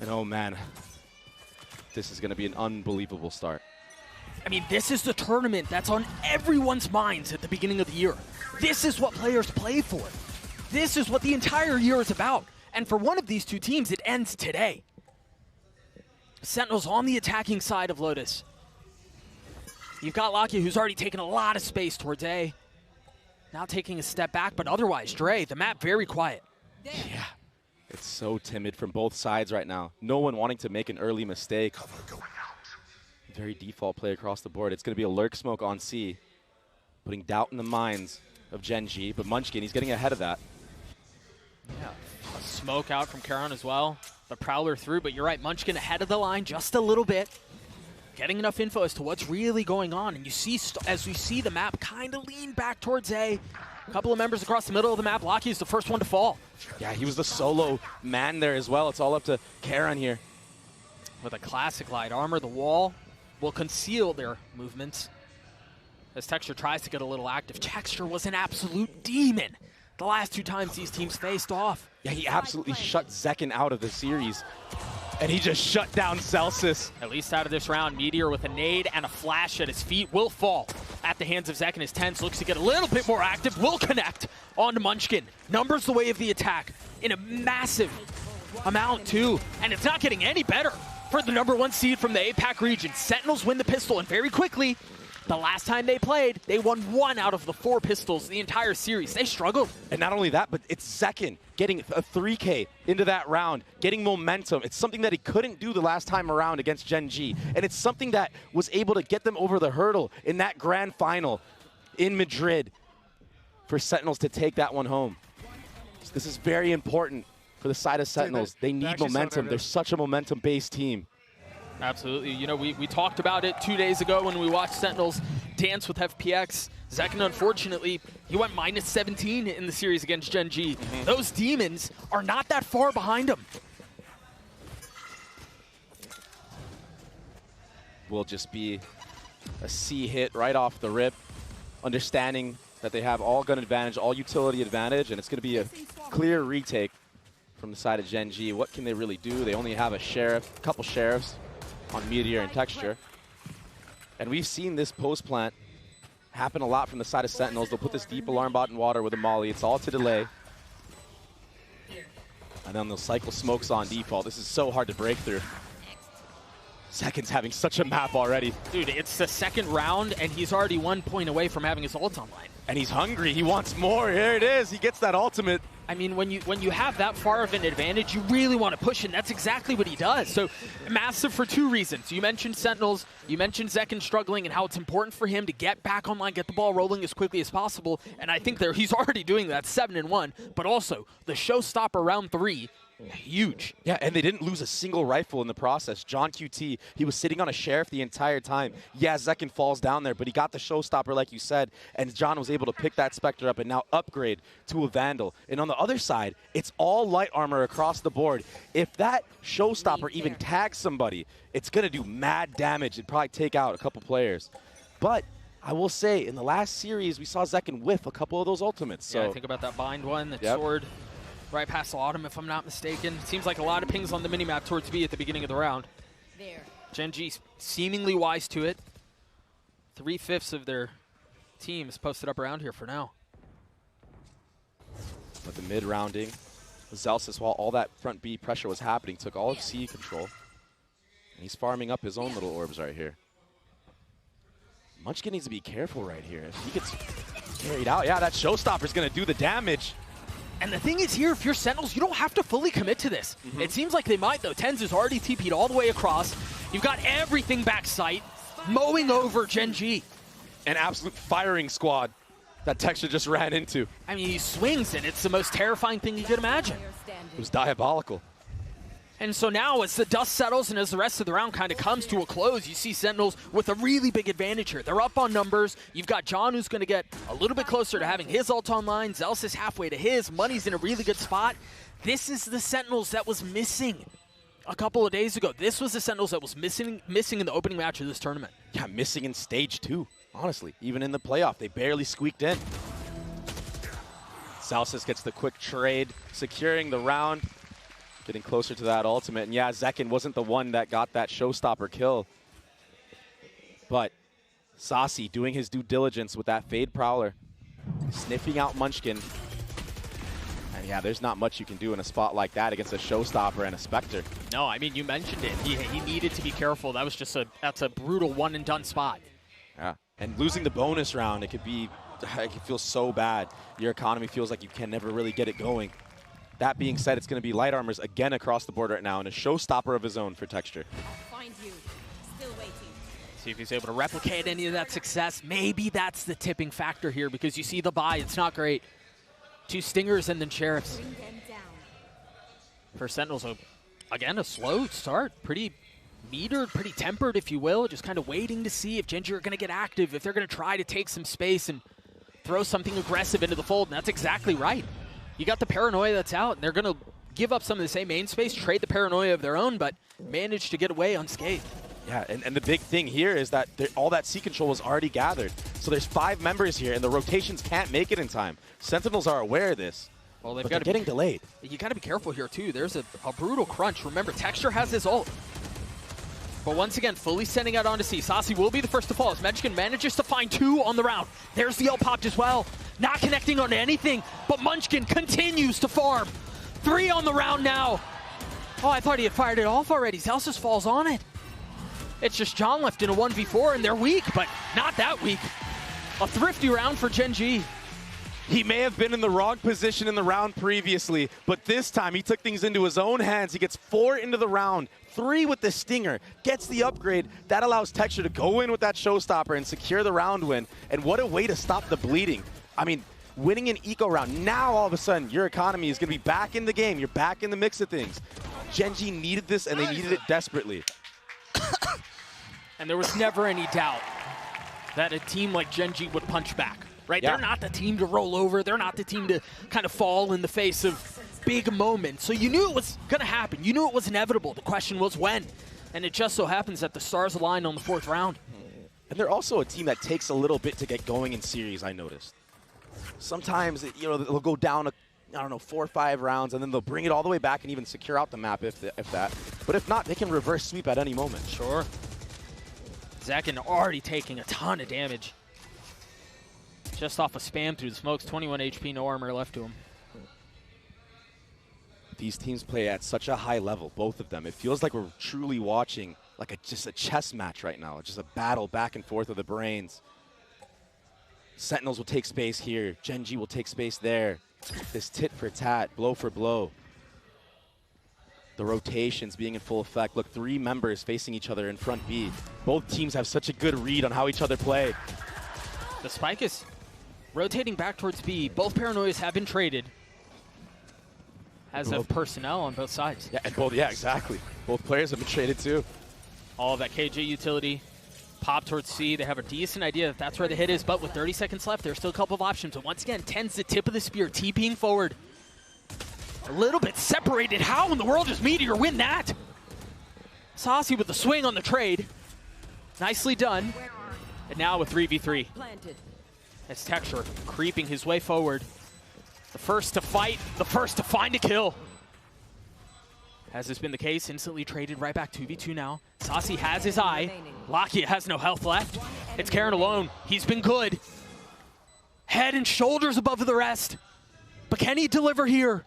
And oh man, this is going to be an unbelievable start. I mean, this is the tournament that's on everyone's minds at the beginning of the year. This is what players play for. This is what the entire year is about. And for one of these two teams, it ends today. Sentinels on the attacking side of Lotus. You've got Lakia, who's already taken a lot of space towards A. Now taking a step back, but otherwise, Dre, the map very quiet. Yeah, it's so timid from both sides right now. No one wanting to make an early mistake. Very default play across the board. It's going to be a lurk smoke on C, putting doubt in the minds of GenG, but Munchkin, he's getting ahead of that. Yeah, a smoke out from Karon as well. The Prowler through, but you're right, Munchkin ahead of the line just a little bit. Getting enough info as to what's really going on, and you see, as we see the map kind of lean back towards A. A couple of members across the middle of the map. Locky is the first one to fall. Yeah, he was the solo man there as well. It's all up to Karon here. With a classic light armor, the wall will conceal their movements. As Texture tries to get a little active, Texture was an absolute demon the last two times these teams faced off. Yeah, he absolutely shut Zekken out of the series. And he just shut down Celsius. At least out of this round, Meteor with a nade and a flash at his feet will fall at the hands of Zekken as TenZ looks to get a little bit more active, will connect onto Munchkin. Numbers the way of the attack in a massive amount too. And it's not getting any better for the #1 seed from the APAC region. Sentinels win the pistol, and very quickly, the last time they played, they won 1 out of the 4 pistols the entire series. They struggled. And not only that, but it's Zekken getting a 3K into that round, getting momentum. It's something that he couldn't do the last time around against GenG. And it's something that was able to get them over the hurdle in that grand final in Madrid for Sentinels to take that one home. So this is very important for the side of Sentinels. They need momentum. They're such a momentum-based team. Absolutely. You know, we talked about it 2 days ago when we watched Sentinels dance with FPX. Zekken, unfortunately, he went -17 in the series against GenG. Those demons are not that far behind him. Will just be a C hit right off the rip, understanding that they have all gun advantage, all utility advantage, and it's going to be a clear retake from the side of GenG. What can they really do? They only have a couple sheriffs on Meteor and Texture. And we've seen this post plant happen a lot from the side of Sentinels. They'll put this deep alarm bot in water with a molly. It's all to delay. And then they'll cycle smokes on default. This is so hard to break through. Zekken's having such a map already. Dude, it's the second round, and he's already 1 point away from having his ult online. And he's hungry. He wants more. Here it is. He gets that ultimate. I mean, when you have that far of an advantage, you really want to push, and that's exactly what he does. So massive for 2 reasons. You mentioned Sentinels, you mentioned Zekken struggling, and how it's important for him to get back online, get the ball rolling as quickly as possible. And I think he's already doing that, 7-1. But also, the showstopper round 3, huge. Yeah, and they didn't lose a single rifle in the process. John QT, he was sitting on a sheriff the entire time. Yeah, Zekken falls down there, but he got the showstopper like you said, and John was able to pick that Spectre up and now upgrade to a Vandal. And on the other side, it's all light armor across the board. If that showstopper even tags somebody, it's going to do mad damage. It'd probably take out a couple players. But I will say, in the last series, we saw Zekken whiff a couple of those ultimates. So yeah, think about that bind one, that sword right past the autumn, if I'm not mistaken. Seems like a lot of pings on the minimap towards B at the beginning of the round. GenG seemingly wise to it. 3/5 of their team is posted up around here for now. But the mid-rounding, Celsius, while all that front B pressure was happening, took all of C control. And he's farming up his own little orbs right here. Munchkin needs to be careful right here. If he gets carried out, yeah, that showstopper's going to do the damage. And the thing is here, if you're Sentinels, you don't have to fully commit to this. It seems like they might, though. TenZ is already TP'd all the way across. You've got everything back sight, mowing over GenG. An absolute firing squad that Texture just ran into. I mean, he swings, and it's the most terrifying thing you could imagine. It was diabolical. And so now, as the dust settles and as the rest of the round kind of comes to a close, you see Sentinels with a really big advantage here. They're up on numbers. You've got John, who's going to get a little bit closer to having his ult online. Zelsis halfway to his. Money's in a really good spot. This is the Sentinels that was missing a couple of days ago. This was the Sentinels that was missing in the opening match of this tournament. Yeah, missing in stage 2, honestly. Even in the playoff, they barely squeaked in. Celsius gets the quick trade, securing the round. Getting closer to that ultimate. And yeah, Zekin wasn't the one that got that showstopper kill. But Saucy doing his due diligence with that Fade Prowler. Sniffing out Munchkin. And yeah, there's not much you can do in a spot like that against a showstopper and a Spectre. No, I mean, you mentioned it. He needed to be careful. That was just that's a brutal one and done spot. Yeah, and losing the bonus round, it could feel so bad. Your economy feels like you can never really get it going. That being said, it's going to be Light Armors again across the board right now, and a showstopper of his own for Texture. Find you. Still waiting. See if he's able to replicate any of that success. Maybe that's the tipping factor here, because you see the buy. It's not great. 2 Stingers and then Sheriffs. Bring them down. For Sentinels, again, a slow start. Pretty metered, pretty tempered, if you will. Just kind of waiting to see if GenG are going to get active, if they're going to try to take some space and throw something aggressive into the fold. And that's exactly right. You got the Paranoia that's out, and they're going to give up some of the same main space, trade the Paranoia of their own, but manage to get away unscathed. Yeah, and the big thing here is that all that C control was already gathered. So there's 5 members here, and the rotations can't make it in time. Sentinels are aware of this. Well, but they're getting delayed. You got to be careful here, too. There's a brutal crunch. Remember, Texture has his ult. But once again, fully sending out onto C. Saucy will be the first to fall as Munchkin manages to find 2 on the round. There's the ult popped as well. Not connecting onto anything, but Munchkin continues to farm. 3 on the round now. Oh, I thought he had fired it off already. Celsius falls on it. It's just John left in a 1v4, and they're weak, but not that weak. A thrifty round for GenG. He may have been in the wrong position in the round previously, but this time he took things into his own hands. He gets 4 into the round, 3 with the Stinger, gets the upgrade. That allows Texture to go in with that showstopper and secure the round win. And what a way to stop the bleeding. I mean, winning an eco round, now all of a sudden your economy is going to be back in the game. You're back in the mix of things. GenG needed this, and they needed it desperately. And there was never any doubt that a team like GenG would punch back, right? Yeah. They're not the team to roll over. They're not the team to kind of fall in the face of big moments. So you knew it was going to happen. You knew it was inevitable. The question was when. And it just so happens that the stars aligned on the 4th round. And they're also a team that takes a little bit to get going in series, I noticed. Sometimes, they'll go down, I don't know, 4 or 5 rounds, and then they'll bring it all the way back and even secure out the map if that. But if not, they can reverse sweep at any moment. Sure. Zekin already taking a ton of damage. Just off a spam through the smokes, 21 HP, no armor left to him. These teams play at such a high level, both of them. It feels like we're truly watching like just a chess match right now, just a battle back and forth of the brains. Sentinels will take space here. GenG will take space there. This tit for tat, blow for blow. The rotations being in full effect. Look, 3 members facing each other in front B. Both teams have such a good read on how each other play. The spike is rotating back towards B. Both Paranoias have been traded. As of personnel on both sides. Yeah, exactly. Both players have been traded too. All of that KJ utility. Pop towards C. They have a decent idea that that's where the hit is, but with 30 seconds left, there's still a couple of options. And once again, TenZ the tip of the spear, TPing forward. A little bit separated. How in the world does Meteor win that? Saucy with the swing on the trade. Nicely done. And now with 3v3. As Texture creeping his way forward. The first to fight, the first to find a kill. Has this been the case? Instantly traded right back 2v2 now. Saucy has his eye. Lakia has no health left. It's Karen alone. He's been good. Head and shoulders above the rest. But can he deliver here?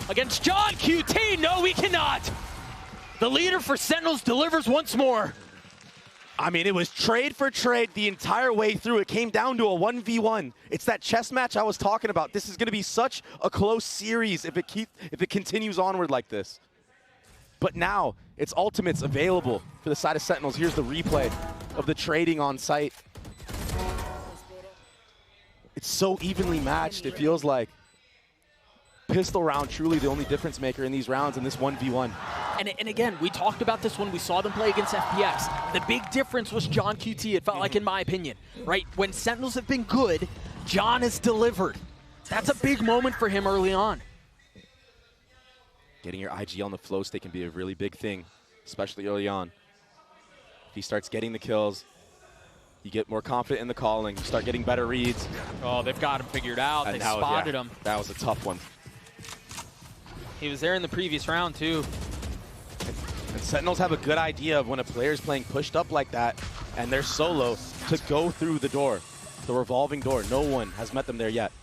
Against John QT, no, we cannot. The leader for Sentinels delivers once more. I mean, it was trade for trade the entire way through. It came down to a 1v1. It's that chess match I was talking about. This is going to be such a close series if it continues onward like this. But now, it's ultimates available for the side of Sentinels. Here's the replay of the trading on site. It's so evenly matched, it feels like. Pistol round truly the only difference maker in these rounds in this 1v1. And again, we talked about this when we saw them play against FPX. The big difference was John QT, it felt like, in my opinion, right? When Sentinels have been good, John has delivered. That's a big moment for him early on. Getting your IG on the flow state can be a really big thing, especially early on. If he starts getting the kills, you get more confident in the calling, you start getting better reads. Oh, they've got him figured out. They spotted him. That was a tough one. He was there in the previous round, too. And Sentinels have a good idea of when a player's playing pushed up like that and they're solo to go through the door, the revolving door. No one has met them there yet.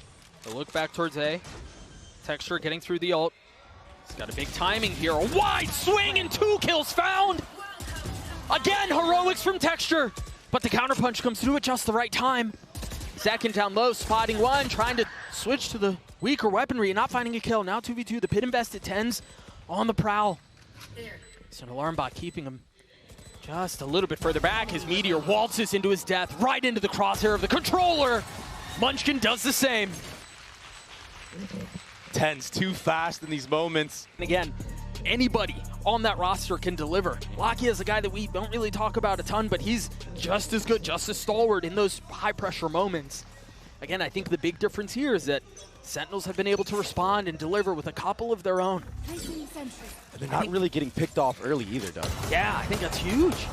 The look back towards A. Texture getting through the ult. He's got a big timing here. A wide swing and 2 kills found. Again, heroics from Texture. But the counterpunch comes through at just the right time. Second down low, spotting one, trying to switch to the weaker weaponry and not finding a kill. Now 2v2, the pit invested TenZ on the prowl. It's an alarm bot keeping him just a little bit further back. His meteor waltzes into his death, right into the crosshair of the controller. Munchkin does the same. TenZ too fast in these moments. And again, anybody on that roster can deliver. Locky is a guy that we don't really talk about a ton, but he's just as good, just as stalwart in those high-pressure moments. Again, I think the big difference here is that Sentinels have been able to respond and deliver with a couple of their own. And they're not really getting picked off early either, Doug. Yeah, I think that's huge.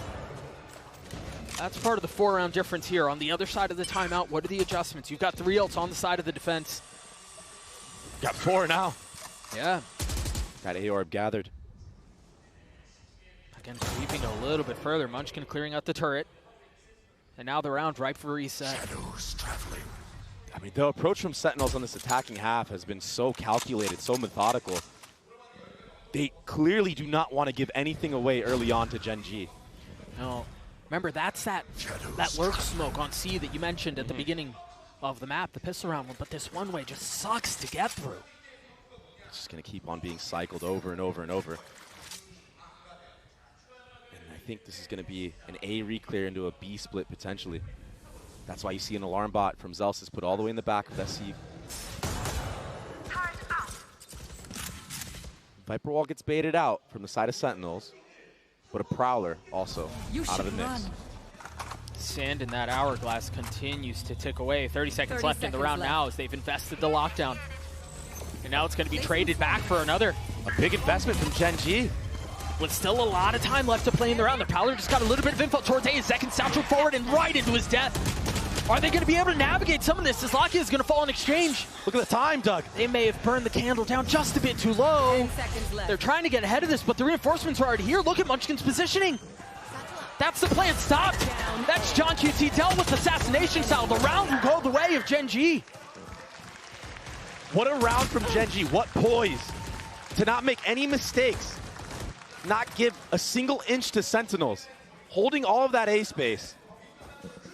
That's part of the 4-round difference here. On the other side of the timeout, what are the adjustments? You've got 3 ults on the side of the defense. Got 4 now. Yeah. Got A-Orb gathered. Again, sweeping a little bit further. Munchkin clearing out the turret. And now the round ripe for reset. Shadows traveling. I mean, the approach from Sentinels on this attacking half has been so calculated, so methodical. They clearly do not want to give anything away early on to GenG. No. Remember, that's that lurk smoke on C that you mentioned at the beginning of the map, the pistol round one, but this one way just sucks to get through. It's just going to keep on being cycled over and over and over. And I think this is going to be an A reclear into a B split potentially. That's why you see an alarm bot from Zelsis put all the way in the back of SC. Viper Wall gets baited out from the side of Sentinels, but a Prowler also out of the mix. Sand in that hourglass continues to tick away. 30 seconds left in the round now as they've invested the lockdown. And now it's going to be traded back for another. A big investment from GenG. With still a lot of time left to play in the round. The Prowler just got a little bit of info towards A. Second satchel forward and right into his death. Are they going to be able to navigate some of this as Locky is going to fall in exchange? Look at the time, Doug. They may have burned the candle down just a bit too low. 10 seconds left. They're trying to get ahead of this, but the reinforcements are already here. Look at Munchkin's positioning. That's the plan. Stop. That's John QT dealt with assassination style. The round will go the way of GenG. What a round from GenG. What poise. To not make any mistakes. Not give a single inch to Sentinels. Holding all of that A space.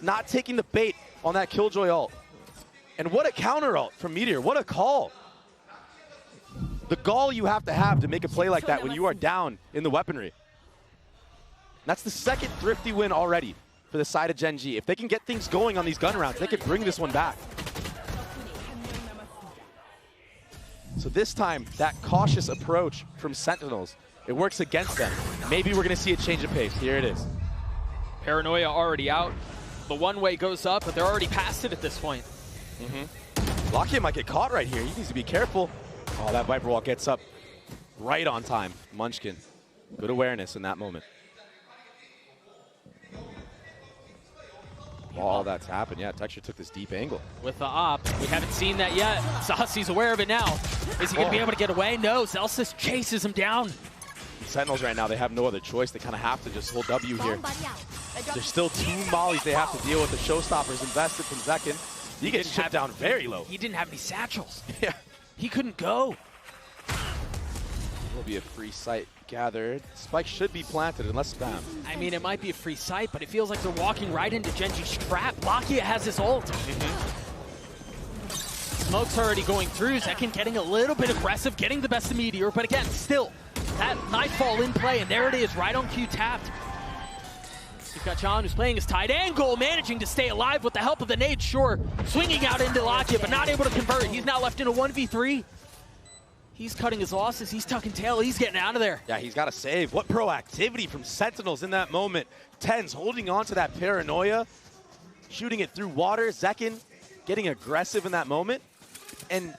Not taking the bait on that Killjoy ult. And what a counter ult from Meteor. What a call. The gall you have to make a play like that when you are down in the weaponry. That's the second thrifty win already for the side of GenG. If they can get things going on these gun rounds, they could bring this one back. So this time, that cautious approach from Sentinels, it works against them. Maybe we're going to see a change of pace. Here it is. Paranoia already out. The one-way goes up, but they're already past it at this point. Locky might get caught right here. He needs to be careful. Oh, that Viper Wall gets up right on time. Munchkin, good awareness in that moment. All that's happened. Yeah, Texture took this deep angle. With the op, we haven't seen that yet. Zasi's aware of it now. Is he going to be able to get away? No, Zelsis chases him down. Sentinels right now, they have no other choice. They kind of have to just hold W here. There's still 2 mollies they have to deal with. The showstoppers invested from Zekin. He gets chipped down very low. He didn't have any satchels. Yeah. He couldn't go. Will be a free site gathered. Spike should be planted unless spam. I mean, it might be a free sight, but it feels like they're walking right into GenG's trap. Lakia has his ult. Smoke's already going through. Zekin getting a little bit aggressive, getting the best of Meteor, but again, still, that Nightfall in play, and there it is, right on Q tapped. You've got John who's playing his tight angle, managing to stay alive with the help of the nade, sure. Swinging out into Lakia, but not able to convert. He's now left in a 1v3. He's cutting his losses, he's tucking tail, he's getting out of there. Yeah, he's got to save. What proactivity from Sentinels in that moment. TenZ holding on to that Paranoia, shooting it through water. Zekin getting aggressive in that moment. And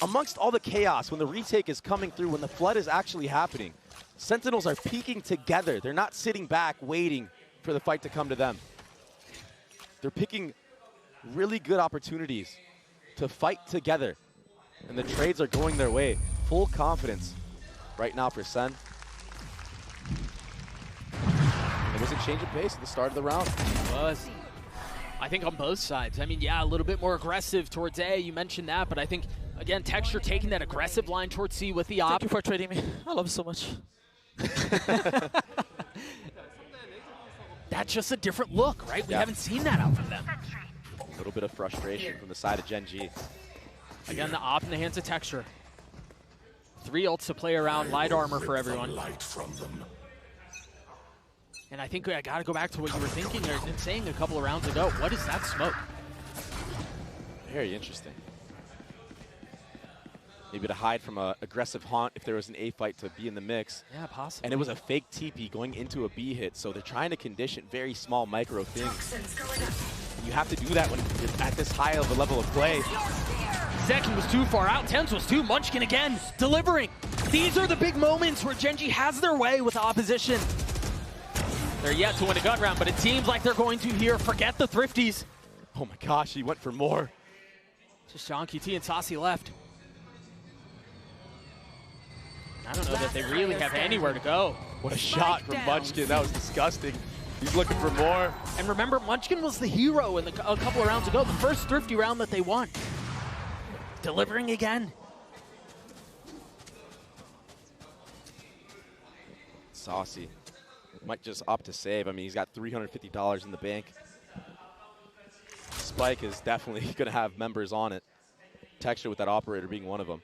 amongst all the chaos, when the retake is coming through, when the flood is actually happening, Sentinels are peaking together. They're not sitting back waiting for the fight to come to them. They're picking really good opportunities to fight together. And the trades are going their way. Full confidence right now for Sen. It was a change of pace at the start of the round. It was. I think on both sides. I mean, yeah, a little bit more aggressive towards A. You mentioned that, but I think, again, Texture taking that aggressive line towards C with the op. Thank you for trading me. I love you so much. That's just a different look, right? We haven't seen that out from them. A little bit of frustration from the side of GenG. Again, the op in the hands of Texture. 3 ults to play around, light armor for everyone. And I think I gotta go back to what you were thinking and saying a couple of rounds ago. What is that smoke? Very interesting. Maybe to hide from an aggressive haunt if there was an A fight to be in the mix. Yeah, possibly. And it was a fake TP going into a B hit, so they're trying to condition very small micro things. And you have to do that when you're at this high of a level of play. Zeki was too far out, TenZ was too, Munchkin again, delivering. These are the big moments where GenG has their way with the opposition. They're yet to win a gun round, but it seems like they're going to here. Forget the Thrifties. Oh my gosh, he went for more. Just John QT and Saucy left. I don't know that they really have anywhere to go. What a shot from Munchkin. That was disgusting. He's looking for more. And remember, Munchkin was the hero in a couple of rounds ago, the first Thrifty round that they won. Delivering again. Saucy might just opt to save. I mean, he's got $350 in the bank. Spike is definitely going to have members on it. Texture with that operator being one of them.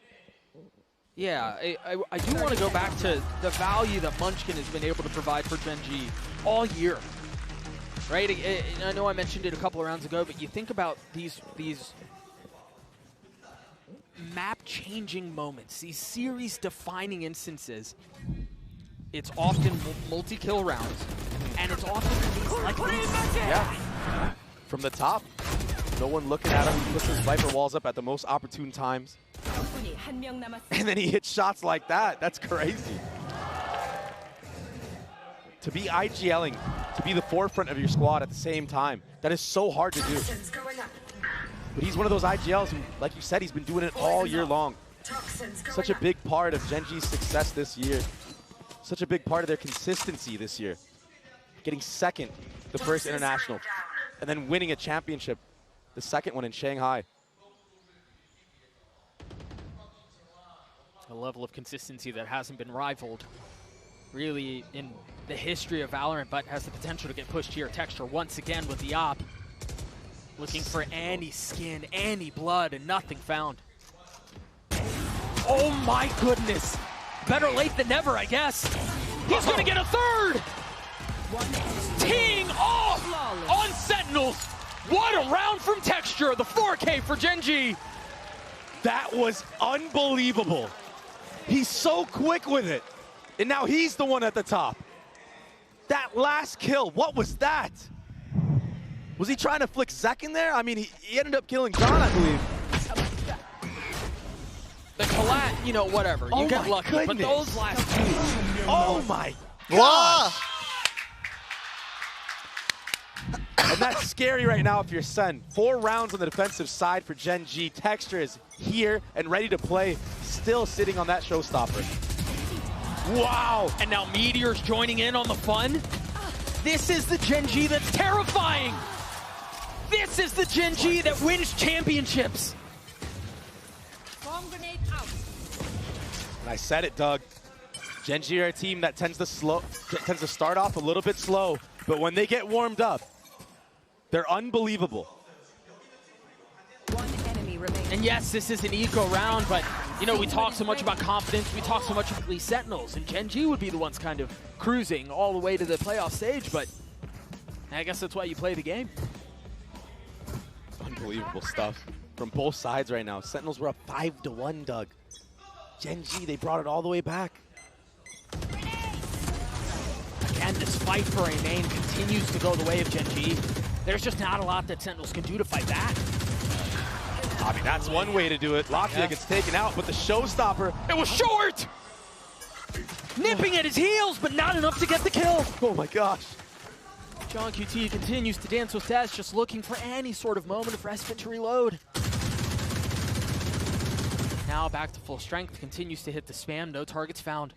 Yeah, I do want to go back to the value that Munchkin has been able to provide for GenG all year. Right? I know I mentioned it a couple of rounds ago, but you think about these map-changing moments, these series-defining instances. It's often multi-kill rounds, and it's often things like these. Yeah. From the top, no one looking at him. He puts his Viper walls up at the most opportune times. And then he hits shots like that. That's crazy. To be IGLing, to be the forefront of your squad at the same time, that is so hard to do. But he's one of those IGLs who, like you said, he's been doing it all year long. Such a big part of GenG's success this year. Such a big part of their consistency this year. Getting second, the first international, and then winning a championship, the second one in Shanghai. A level of consistency that hasn't been rivaled really in the history of Valorant, but has the potential to get pushed here. Texture once again with the op. Looking for any skin, any blood, and nothing found. Oh my goodness! Better late than never, I guess. He's gonna get a third! Teeing off on Sentinels! What a round from Texture, the 4K for GenG! That was unbelievable. He's so quick with it. And now he's the one at the top. That last kill, what was that? Was he trying to flick Zek in there? I mean, he ended up killing John, I believe. The collat, you know, whatever. You get lucky, goodness. but those last two. Oh my gosh. And that's scary right now if you're Sen. 4 rounds on the defensive side for GenG. Texture is here and ready to play, still sitting on that showstopper. Wow! And now Meteor's joining in on the fun. This is the GenG that's terrifying! This is the GenG that wins championships! Bomb grenade out. And I said it, Doug. GenG are a team that tends to start off a little bit slow, but when they get warmed up, they're unbelievable. One enemy remains. And yes, this is an eco round, but you know, we talk so much about confidence, we talk so much about these Sentinels, and GenG would be the ones kind of cruising all the way to the playoff stage, but I guess that's why you play the game. Unbelievable stuff from both sides right now. Sentinels were up 5-1, Doug. GenG, they brought it all the way back. Again, this fight for a main continues to go the way of GenG. There's just not a lot that Sentinels can do to fight back. I mean, that's one way to do it. Latvia gets taken out, but the showstopper, it was short! Nipping at his heels, but not enough to get the kill. Oh my gosh. John QT continues to dance with Tez, just looking for any sort of moment of respite to reload. Now back to full strength, continues to hit the spam, no targets found.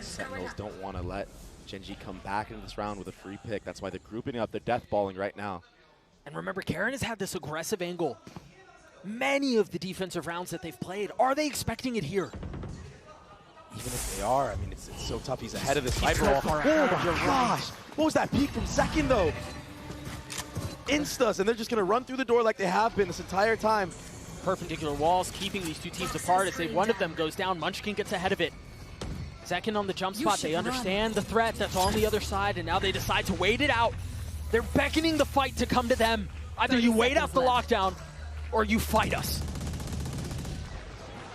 Sentinels don't want to let GenG come back into this round with a free pick. That's why they're grouping up. They're death balling right now. And remember, Karen has had this aggressive angle many of the defensive rounds that they've played. Are they expecting it here? Even if they are, I mean, it's so tough. He's ahead of this sniper wall. Oh my gosh! What was that peek from Second, though? Instas, and they're just going to run through the door like they have been this entire time. Perpendicular walls keeping these two teams apart as one of them goes down. Munchkin gets ahead of it. Second on the jump spot, they understand the threat that's on the other side, and now they decide to wait it out. They're beckoning the fight to come to them. Either you wait out the lockdown, or you fight us.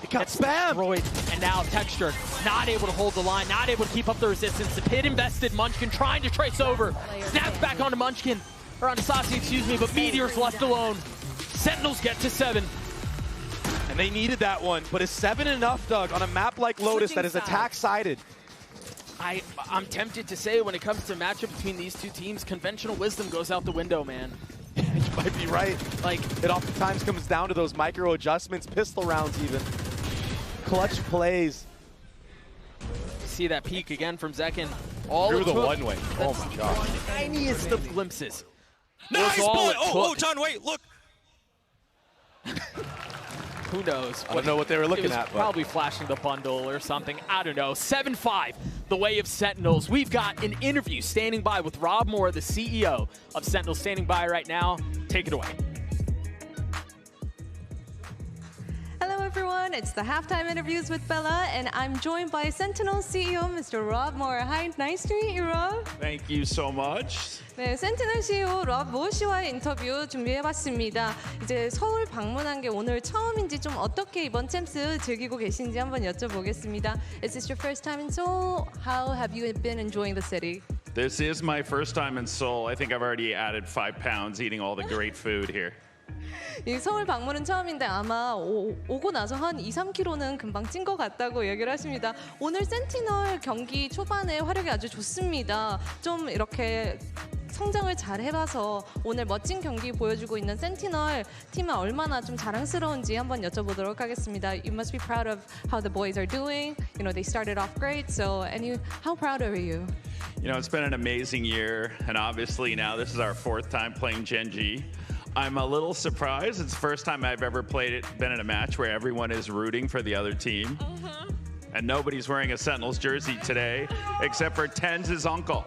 It got spammed. Destroyed, and now Texture not able to hold the line, not able to keep up the resistance. The pit invested, Munchkin trying to trace over. Snaps back onto Munchkin, or onto Sassy, excuse me, but Meteor's left alone. Sentinels get to 7. And they needed that one, but is 7 enough, Doug, on a map like Lotus that is attack-sided? I'm tempted to say when it comes to matchup between these two teams, conventional wisdom goes out the window, man. You might be right. Like, it oftentimes comes down to those micro adjustments, pistol rounds even. Clutch plays. See that peek again from Zekin. All through the one-way. Oh my gosh. Tiniest of glimpses. Nice boy! Oh, John, wait, look! Who knows? I don't know what they were looking at, but probably flashing the bundle or something. I don't know. 7-5, the way of Sentinels. We've got an interview standing by with Rob Moore, the CEO of Sentinels, standing by right now. Take it away. Hello everyone, it's the halftime interviews with Bella, and I'm joined by Sentinel CEO, Mr. Rob Moore. Hi, nice to meet you, Rob. Thank you so much. 네, 센티널 CEO 럽 모어 씨와의 인터뷰 준비해봤습니다. 이제 서울 방문한 게 오늘 처음인지 좀 어떻게 이번 챔스 즐기고 계신지 한번 여쭤보겠습니다. Is this your first time in Seoul? How have you been enjoying the city? This is my first time in Seoul. I think I've already added 5 pounds eating all the great food here. 이 서울 방문은 처음인데 아마 오고 나서 한 2-3kg는 금방 찐 것 같다고 얘기를 하십니다. 오늘 센티널 경기 초반에 화력이 아주 좋습니다. 좀 이렇게 성장을 잘 해봐서 오늘 멋진 경기 보여주고 있는 센티널 팀은 얼마나 좀 자랑스러운지 한번 여쭤보도록 하겠습니다. You must be proud of how the boys are doing. You know, they started off great, so how proud are you? You know, it's been an amazing year, and obviously now this is our 4th time playing GenG. I'm a little surprised. It's the first time I've ever been in a match where everyone is rooting for the other team. And nobody's wearing a Sentinels jersey today, except for TenZ's uncle.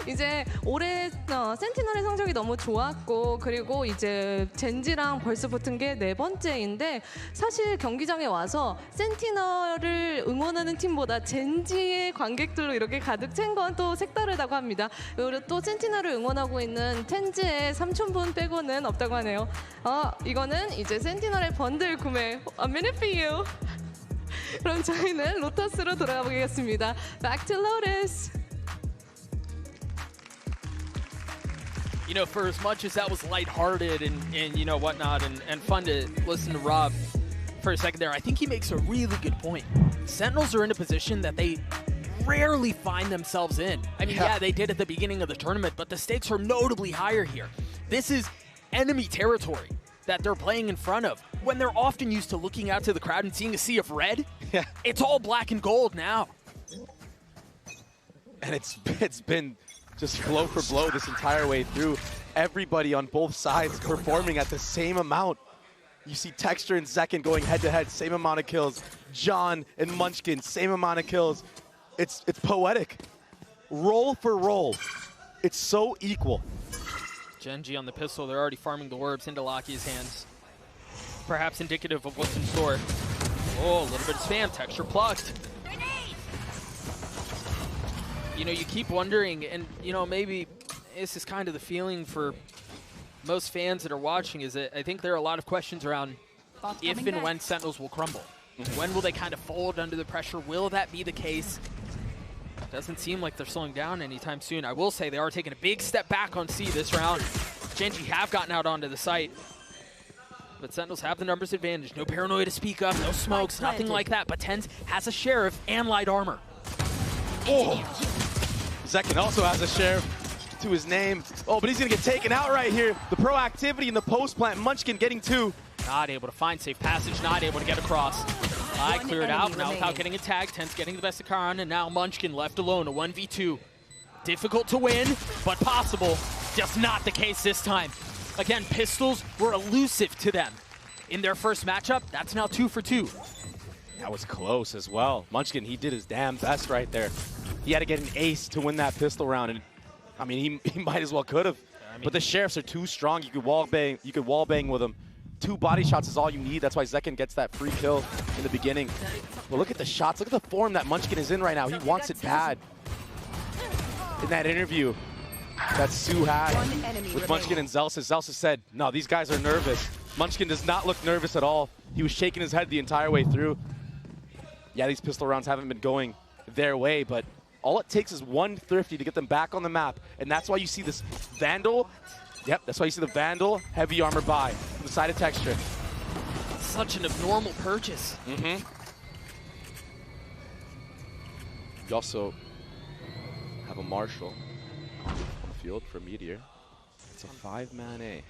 이제 올해 센티널의 성적이 너무 좋았고 그리고 이제 젠지랑 벌써 붙은 게 4번째인데 사실 경기장에 와서 센티널을 응원하는 팀보다 젠지의 관객들로 이렇게 가득 찬 건 또 색다르다고 합니다. 그리고 또 센티널을 응원하고 있는 텐즈의 삼촌분 빼고는 없다고 하네요. 이거는 이제 센티널의 번들 구매. A minute for you. 그럼 저희는 로터스로 돌아가 보겠습니다. Back to Lotus. You know, for as much as that was lighthearted and you know, whatnot, and fun to listen to Rob for a second there, I think he makes a really good point. Sentinels are in a position that they rarely find themselves in. I mean, yeah, they did at the beginning of the tournament, but the stakes are notably higher here. This is enemy territory that they're playing in front of. When they're often used to looking out to the crowd and seeing a sea of red, it's all black and gold now. And it's been just blow for blow this entire way through. Everybody on both sides performing at the same amount. You see Texture and Zekin going head-to-head, same amount of kills. John and Munchkin, same amount of kills. It's poetic. Roll for roll. It's so equal. GenG on the pistol, they're already farming the orbs into Laki's hands. Perhaps indicative of what's in store. Oh, a little bit of spam, Texture plucked. You know, you keep wondering, and you know, maybe this is kind of the feeling for most fans that are watching, is that I think there are a lot of questions around if and when Sentinels will crumble. When will they kind of fold under the pressure? Will that be the case? Doesn't seem like they're slowing down anytime soon. I will say they are taking a big step back on C this round. GenG have gotten out onto the site, but Sentinels have the numbers advantage. No paranoia to speak of, no smokes, nothing like that, but TenZ has a Sheriff and light armor. Oh! Zekin also has a Sheriff. to his name. Oh, but he's going to get taken out right here. The proactivity in the post plant. Munchkin getting 2. Not able to find safe passage, not able to get across. I cleared out, now without getting a tag. TenZ getting the best of Karan, and now Munchkin left alone, a 1v2. Difficult to win, but possible. Just not the case this time. Again, pistols were elusive to them. In their first matchup, that's now 2 for 2. That was close as well. Munchkin, he did his damn best right there. He had to get an ace to win that pistol round, and I mean, he might as well could have. But the Sheriffs are too strong. You could wall bang with them. 2 body shots is all you need. That's why Zekken gets that free kill in the beginning. But look at the shots. Look at the form that Munchkin is in right now. He wants it bad. In that interview that Sue had with Munchkin and Zelsis, Zelsis said, no, these guys are nervous. Munchkin does not look nervous at all. He was shaking his head the entire way through. Yeah, these pistol rounds haven't been going their way, but all it takes is 1 Thrifty to get them back on the map. And that's why you see this Vandal. Yep, that's why you see the Vandal heavy armor buy from the side of Texture. Such an abnormal purchase. You also have a Marshall on the field for Meteor. It's a 5-man A.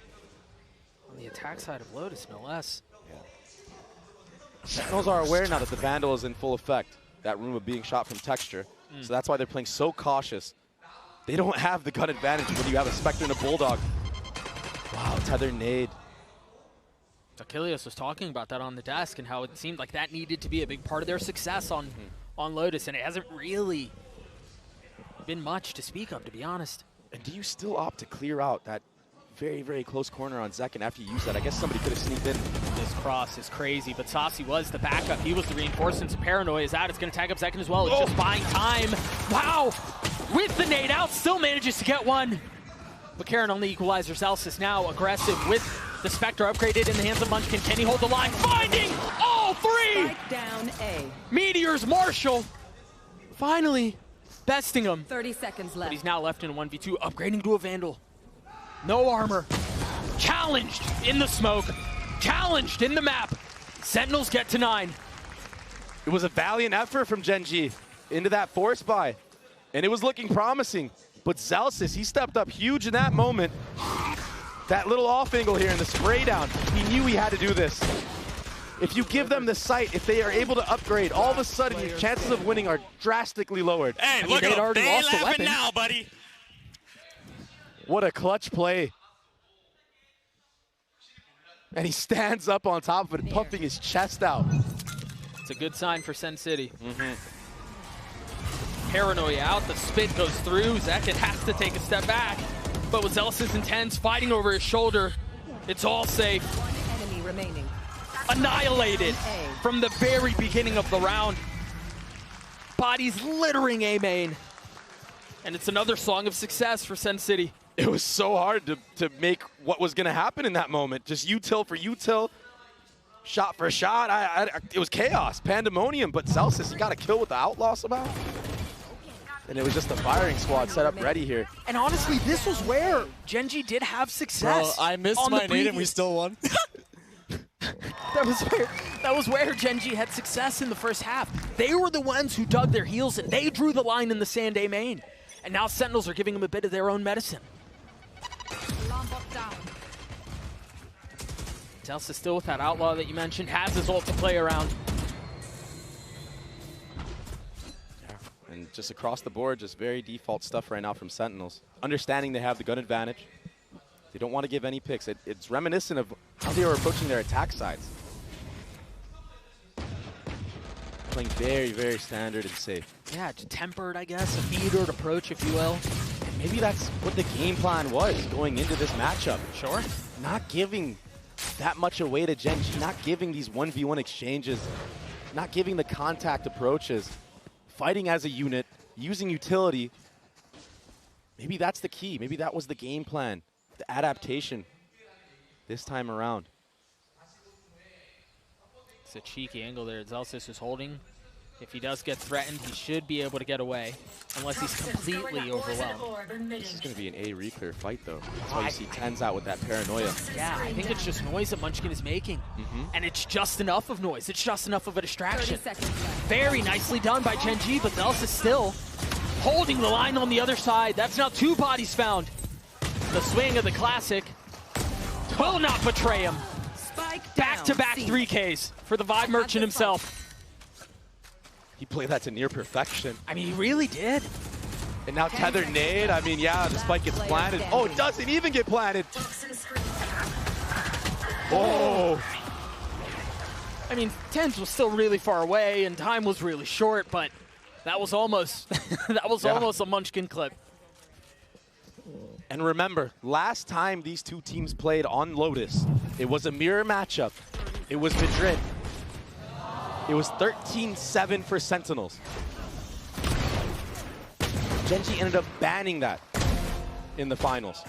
On the attack side of Lotus, no less. Sentinels are aware now that the Vandal is in full effect. That room of being shot from Texture. So that's why they're playing so cautious. They don't have the gun advantage when you have a Spectre and a Bulldog. Wow, Tether nade. Achilles was talking about that on the desk and how it seemed like that needed to be a big part of their success on Lotus, and it hasn't really been much to speak of, to be honest. And do you still opt to clear out that very, very close corner on Zekken after you use that? I guess somebody could have sneaked in. This cross is crazy, but Saucy was the backup. He was the reinforcements. Paranoia is out. It's going to tag up Zekken as well. It's just buying time. Wow! With the nade out, still manages to get one. But Karen on the equalizer. Zelsis now aggressive with the Spectre upgraded in the hands of Munchkin. Can he hold the line? Finding all 3! Strike down A. Meteor's Marshall finally besting him. 30 seconds left. But he's now left in a 1v2, upgrading to a Vandal. No armor. Challenged in the smoke. Challenged in the map. Sentinels get to 9. It was a valiant effort from GenG into that force buy. And it was looking promising. But Zelsis, he stepped up huge in that moment. That little off angle here in the spray down, he knew he had to do this. If you give them the sight, if they are able to upgrade, all of a sudden your chances of winning are drastically lowered. Hey, look at them. They ain't laughing now, buddy. What a clutch play. And he stands up on top of it, puffing his chest out. It's a good sign for Sen City. Paranoia out, the spit goes through. Zekken has to take a step back. But with Zelsis and TenZ fighting over his shoulder, it's all safe. One enemy remaining. Annihilated from the very beginning of the round. Bodies littering A main. And it's another song of success for Sen City. It was so hard to make what was going to happen in that moment. Just util for util, shot for shot. It was chaos, pandemonium. But Zelsis, he got a kill with the Outlaw somehow. And it was just the firing squad set up ready here. And honestly, this was where GenG did have success. Bro, I missed my nade and we still won. That was where GenG had success in the first half. They were the ones who dug their heels and they drew the line in the Sand A main. And now Sentinels are giving them a bit of their own medicine. Zelsis still with that Outlaw that you mentioned, has his ult to play around. And just across the board, just very default stuff right now from Sentinels. Understanding they have the gun advantage. They don't want to give any picks. It's reminiscent of how they were approaching their attack sides. Playing very, very standard and safe. Yeah, just tempered, I guess, a metered approach, if you will. And maybe that's what the game plan was going into this matchup. Sure. Not giving that much away to GenG, not giving these 1v1 exchanges, not giving the contact approaches, fighting as a unit, using utility. Maybe that's the key. Maybe that was the game plan, the adaptation this time around. It's a cheeky angle there. Zelsis is holding. If he does get threatened, he should be able to get away, unless he's completely overwhelmed. This is going to be an A reclear fight, though. That's why you see TenZ out with that paranoia. Yeah, I think it's just noise that Munchkin is making. And it's just enough of noise. It's just enough of a distraction. Very nicely done by GenG, but Zelsis still Holding the line on the other side. That's now 2 bodies found. The swing of the classic will not betray him. Spike Back-to-back down. 3Ks for the Vibe Merchant himself. He played that to near perfection. I mean, he really did. And now tethered nade. I mean, yeah, the spike gets planted. Oh, it doesn't even get planted. Oh. I mean, TenZ was still really far away, and time was really short, but that was almost almost a Munchkin clip. And remember, last time these two teams played on Lotus, it was a mirror matchup. It was Madrid. It was 13-7 for Sentinels. GenG ended up banning that in the finals.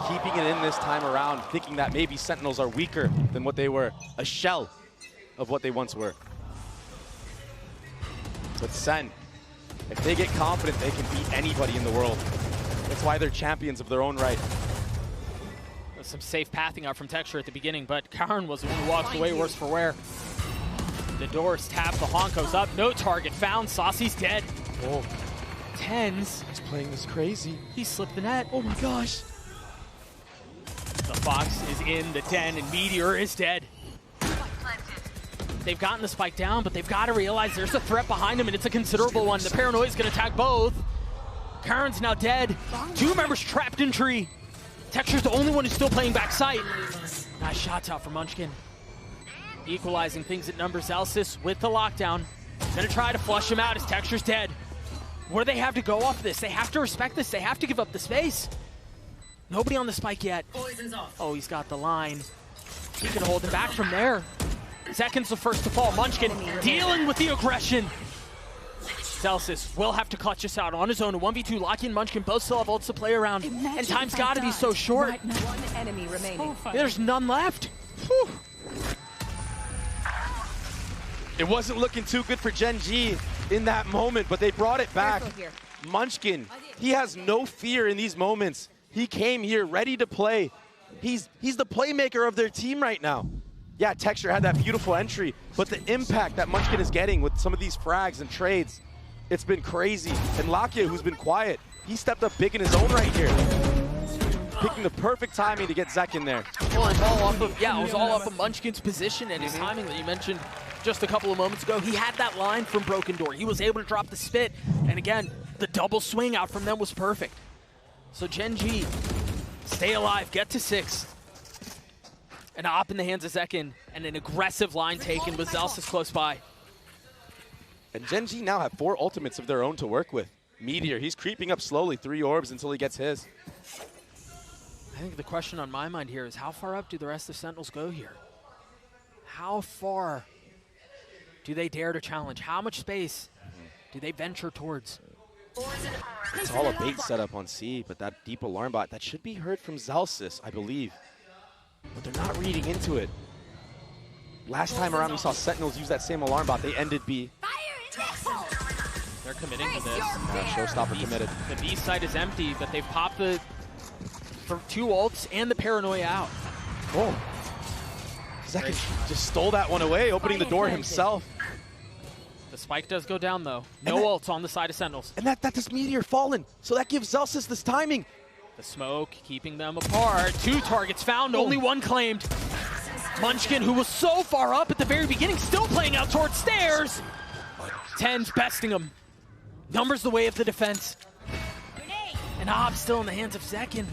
Keeping it in this time around, thinking that maybe Sentinels are weaker than what they were, a shell of what they once were. But Sen, if they get confident, they can beat anybody in the world. That's why they're champions of their own right. There's some safe pathing out from Texture at the beginning, but Karn was the one who walked away worse for wear. The doors tap, the honk goes up, no target found, Saucy's dead. Oh, TenZ, he's playing this crazy. he slipped the net. Oh my gosh. The Fox is in the den, and Meteor is dead. They've gotten the spike down, but they've got to realize there's a threat behind them, and it's a considerable one. The Paranoia is going to attack both. Karn's now dead. 2 members trapped in tree. Texture's the only one who's still playing backside. Nice shots out for Munchkin. Equalizing things at numbers. Zellsis with the lockdown. Gonna try to flush him out as Texture's dead. What do they have to go off this? They have to respect this. They have to give up the space. Nobody on the spike yet. Oh, he's got the line. He can hold him back from there. Zekin's the first to fall. Munchkin dealing with the aggression. Zellsis will have to clutch this out on his own. A 1v2, Locky and Munchkin both still have ults to play around. And time's got to be so short. One enemy remaining. There's none left. Whew. It wasn't looking too good for GenG in that moment, but they brought it back. Munchkin, he has no fear in these moments. He came here ready to play. He's the playmaker of their team right now. Yeah, Texture had that beautiful entry, but the impact that Munchkin is getting with some of these frags and trades, it's been crazy. And Lakia, who's been quiet, he stepped up big in his own right here. Picking the perfect timing to get Zek in there. Well, it was all off of Munchkin's position and his timing that you mentioned just a couple of moments ago. He had that line from Broken Door. He was able to drop the spit. And again, the double swing out from them was perfect. So GenG, stay alive, get to 6. An op in the hands of Zekin, and an aggressive line taken with Zellsis close by. And GenG now have 4 ultimates of their own to work with. Meteor, he's creeping up slowly, 3 orbs until he gets his. I think the question on my mind here is how far up do the rest of Sentinels go here? How far do they dare to challenge? How much space do they venture towards? It's all a bait setup on C, but that deep alarm bot, that should be heard from Zellsis, I believe. But they're not reading into it. Last time around we saw Sentinels use that same alarm bot, they ended B. They're committing to this. Showstopper committed. The B side is empty, but they've popped the 2 ults and the Paranoia out. Oh. Zekin just stole that one away, opening the door himself. The spike does go down, though. No ults on the side of Sentinels. And that does Meteor fallen, so that gives Zellsis this timing. The smoke keeping them apart. 2 targets found, only 1 claimed. Munchkin, who was so far up at the very beginning, still playing out towards stairs. TenZ besting him. Numbers the way of the defense. And Ob still in the hands of Zekin.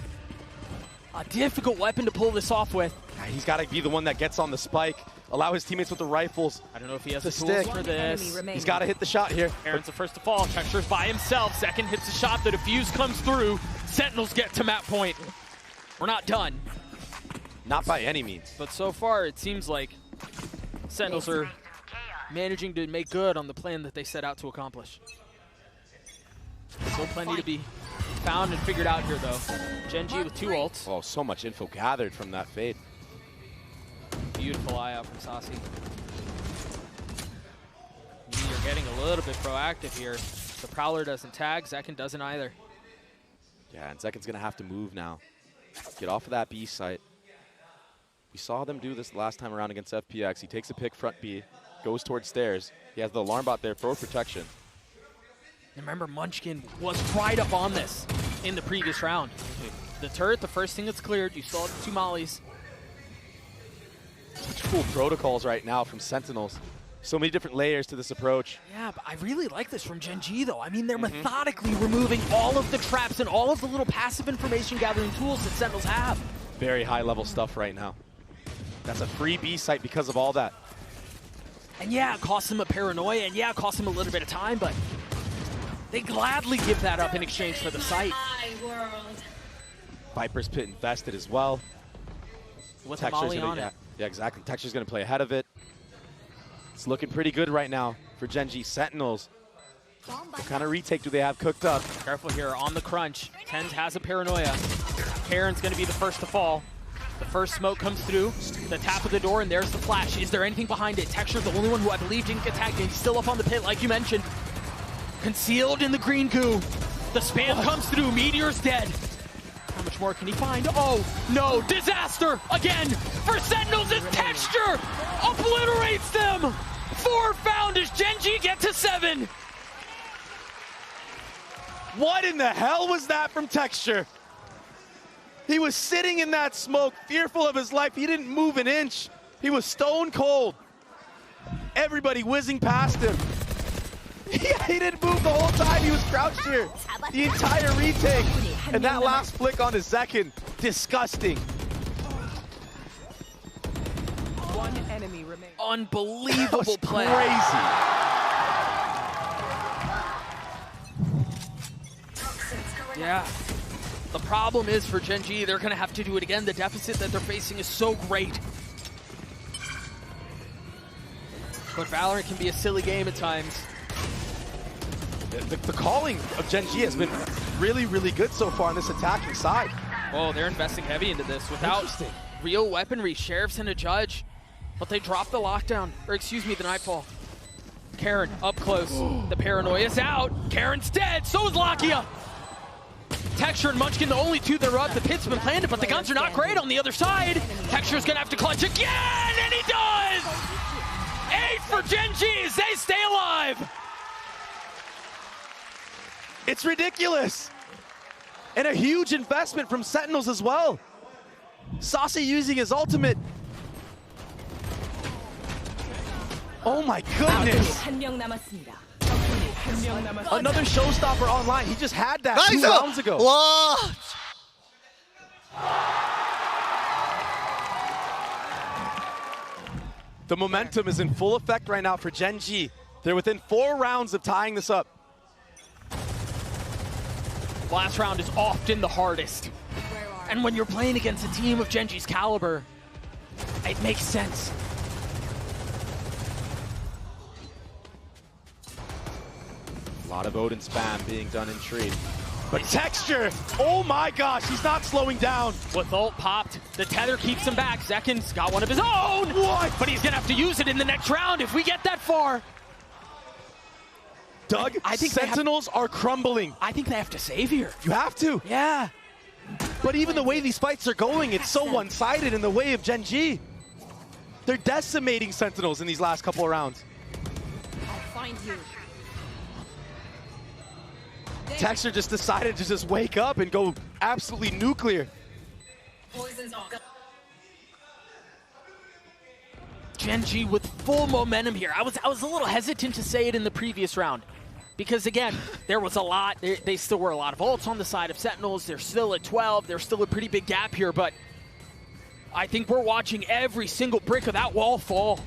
A difficult weapon to pull this off with. He's got to be the one that gets on the spike, allow his teammates with the rifles. I don't know if he has the the tools stick for this. He's got to hit the shot here. Aaron's the first to fall. Texture's by himself. Zekin hits the shot. The defuse comes through. Sentinels get to map point. We're not done. Not by any means. But so far, it seems like Sentinels are managing to make good on the plan that they set out to accomplish. Still plenty to be found and figured out here, though. GenG with 2 ults. Oh, so much info gathered from that fade. Beautiful eye out from Saucy. You're getting a little bit proactive here. The Prowler doesn't tag. Zekin doesn't either. Yeah, and Zekin's going to have to move now. Get off of that B site. We saw them do this last time around against FPX. He takes a pick front B. goes towards stairs. He has the alarm bot there for protection. Remember, Munchkin was right up on this in the previous round. The turret, the first thing that's cleared, you saw the 2 mollies. Such cool protocols right now from Sentinels. So many different layers to this approach. Yeah, but I really like this from GenG, though. I mean, they're methodically removing all of the traps and all of the little passive information gathering tools that Sentinels have. Very high-level stuff right now. That's a free B site because of all that. And yeah, it costs them a paranoia, and yeah, it costs them a little bit of time, but they gladly give that up in exchange for the site. Viper's Pit invested as well. With a molly on it. Yeah, exactly. Texture's going to play ahead of it. It's looking pretty good right now for GenG. Sentinels. What kind of retake do they have cooked up? Careful here on the crunch. TenZ has a paranoia. Karen's going to be the first to fall. The first smoke comes through, the tap of the door, and there's the flash. Is there anything behind it? Texture's the only one who I believe didn't get tagged in. Still up on the pit, like you mentioned. Concealed in the green goo. The spam comes through. Meteor's dead. How much more can he find? Oh, no. Disaster again for Sentinels as Texture obliterates them. 4 found as GenG get to 7. What in the hell was that from Texture? He was sitting in that smoke, fearful of his life. He didn't move an inch. He was stone cold. Everybody whizzing past him. He didn't move the whole time. He was crouched here. The entire retake. And that last flick on his second, disgusting. One enemy remains. Unbelievable play. Crazy. Yeah. The problem is for GenG, they're going to have to do it again. The deficit that they're facing is so great. But Valorant can be a silly game at times. The calling of GenG has been really, really good so far on this attacking side. Oh, they're investing heavy into this without real weaponry. Sheriffs and a judge, but they dropped the lockdown, or excuse me, the nightfall. Karen up close. The paranoia's out. Karen's dead. So is Lakia. Texture and Munchkin, the only 2 that are up. The pit's been planted, but the guns are not great on the other side. Texture's gonna have to clutch again, and he does! 8 for GenG as they stay alive. It's ridiculous. And a huge investment from Sentinels as well. Saucy using his ultimate. Oh my goodness. Another showstopper online. He just had that 2 rounds ago. What? The momentum is in full effect right now for GenG. They're within 4 rounds of tying this up. Last round is often the hardest. And when you're playing against a team of GenG's caliber, it makes sense. A lot of Odin spam being done in tree. But Texture, oh my gosh, he's not slowing down. With ult popped, the tether keeps him back. Zekin's got one of his own. What? But he's gonna have to use it in the next round if we get that far. Doug, I think Sentinels are crumbling. I think they have to save here. You have to. Yeah. But even the way these fights are going, it's so one-sided in the way of GenG. They're decimating Sentinels in these last couple of rounds. I'll find you. Texture just decided to just wake up and go absolutely nuclear. GenG with full momentum here. I was a little hesitant to say it in the previous round. Because again, there was a lot, they still were a lot of ults on the side of Sentinels. They're still at 12, there's still a pretty big gap here, but I think we're watching every single brick of that wall fall.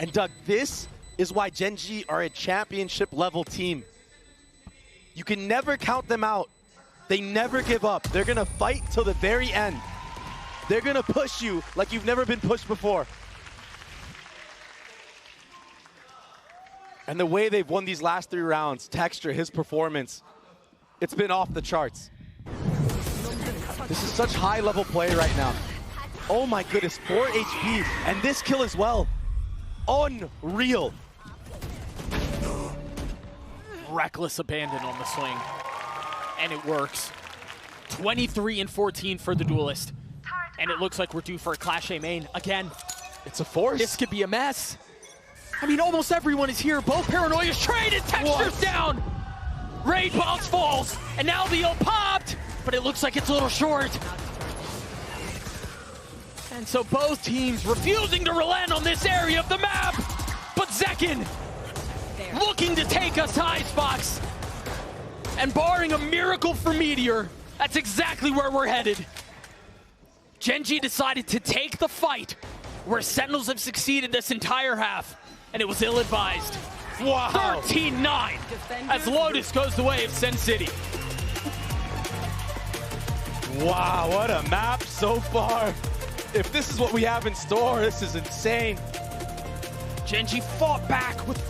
And Doug, this is why GenG are a championship level team. You can never count them out. They never give up. They're gonna fight till the very end. They're gonna push you like you've never been pushed before. And the way they've won these last 3 rounds, Texture, his performance, it's been off the charts. This is such high-level play right now. Oh my goodness, 4 HP, and this kill as well. Unreal. Reckless abandon on the swing, and it works. 23 and 14 for the Duelist, and it looks like we're due for a Clash A main again. It's a force. This could be a mess. I mean, almost everyone is here. Both Paranoia's trade and textures down. Raid box falls, and now the ult popped, but it looks like it's a little short. And so both teams refusing to relent on this area of the map. But Zekin looking to take us to Icebox. And barring a miracle for Meteor, that's exactly where we're headed. GenG decided to take the fight where Sentinels have succeeded this entire half, and it was ill-advised. Wow. 13-9 as Lotus goes the way of Sen City. Wow, what a map so far. If this is what we have in store, this is insane. GenG fought back with